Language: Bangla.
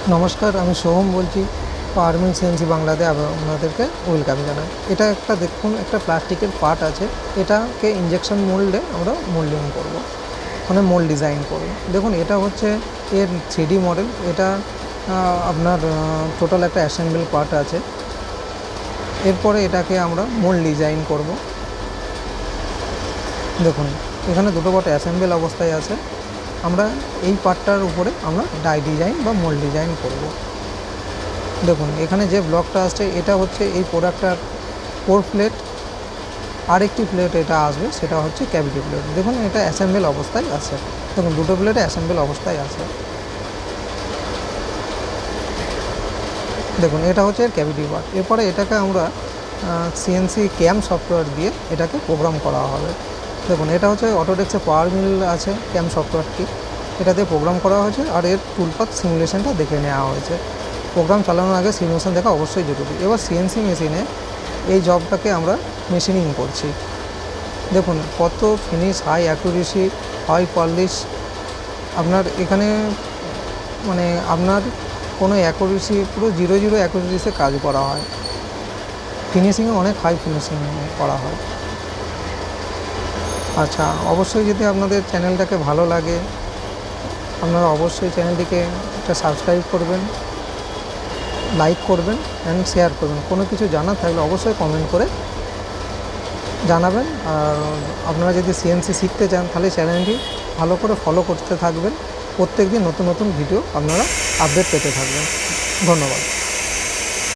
নমস্কার, আমি সোহম বলছি। পাওয়ারমিল সিএনসি বাংলাতে আপনাদেরকে ওয়েলকাম জানাই। এটা একটা দেখুন, একটা প্লাস্টিকের পার্ট আছে। এটাকে ইঞ্জেকশন মোল্ডে আমরা মোল্ডিং করব, মানে মোল্ড ডিজাইন করব। দেখুন, এটা হচ্ছে এর 3D মডেল। এটা আপনার টোটাল একটা অ্যাসেম্বল পার্ট আছে। এরপরে এটাকে আমরা মোল্ড ডিজাইন করব। দেখুন, এখানে দুটো পার্ট অ্যাসেম্বল অবস্থায় আছে। আমরা এই পার্টটার উপরে আমরা ডাই ডিজাইন বা মোল্ড ডিজাইন করব। দেখুন, এখানে যে ব্লকটা আসছে এটা হচ্ছে এই প্রোডাক্টটার কোর প্লেট। আরেকটি প্লেট এটা আসবে, সেটা হচ্ছে ক্যাভিটি প্লেট। দেখুন, এটা অ্যাসেম্বল অবস্থায় আছে। দেখুন, দুটো প্লেটে অ্যাসেম্বল অবস্থায় আছে। দেখুন, এটা হচ্ছে এর ক্যাভিটি পার্ট। এরপরে এটাকে আমরা সিএনসি ক্যাম সফটওয়্যার দিয়ে এটাকে প্রোগ্রাম করা হবে। দেখুন, এটা হচ্ছে অটোডেস্কের পাওয়ার মিল আছে ক্যাম সফটওয়্যারটি, এটা দিয়ে প্রোগ্রাম করা হয়েছে। আর এর টুলপাথ সিমুলেশনটা দেখে নেওয়া হয়েছে। প্রোগ্রাম চালানোর আগে সিমুলেশন দেখা অবশ্যই জরুরি। এবার সিএনসি মেশিনে এই জবটাকে আমরা মেশিনিং করছি। দেখুন, কত finish, high accuracy, high polish. আপনার এখানে মানে আপনার কোনো অ্যাকুরেসি, পুরো 0 অ্যাকুরেসিতে কাজ করা হয়। ফিনিশিংয়ে অনেক হাই ফিনিশিং করা হয়। আচ্ছা, অবশ্যই যদি আপনাদের চ্যানেলটাকে ভালো লাগে, আপনারা অবশ্যই চ্যানেলটিকে একটা সাবস্ক্রাইব করবেন, লাইক করবেন অ্যান্ড শেয়ার করবেন। কোনো কিছু জানার থাকলে অবশ্যই কমেন্ট করে জানাবেন। আর আপনারা যদি সিএনসি শিখতে চান তাহলে চ্যানেলটি ভালো করে ফলো করতে থাকবেন। প্রত্যেক দিন নতুন নতুন ভিডিও আপনারা আপডেট পেতে থাকবেন। ধন্যবাদ।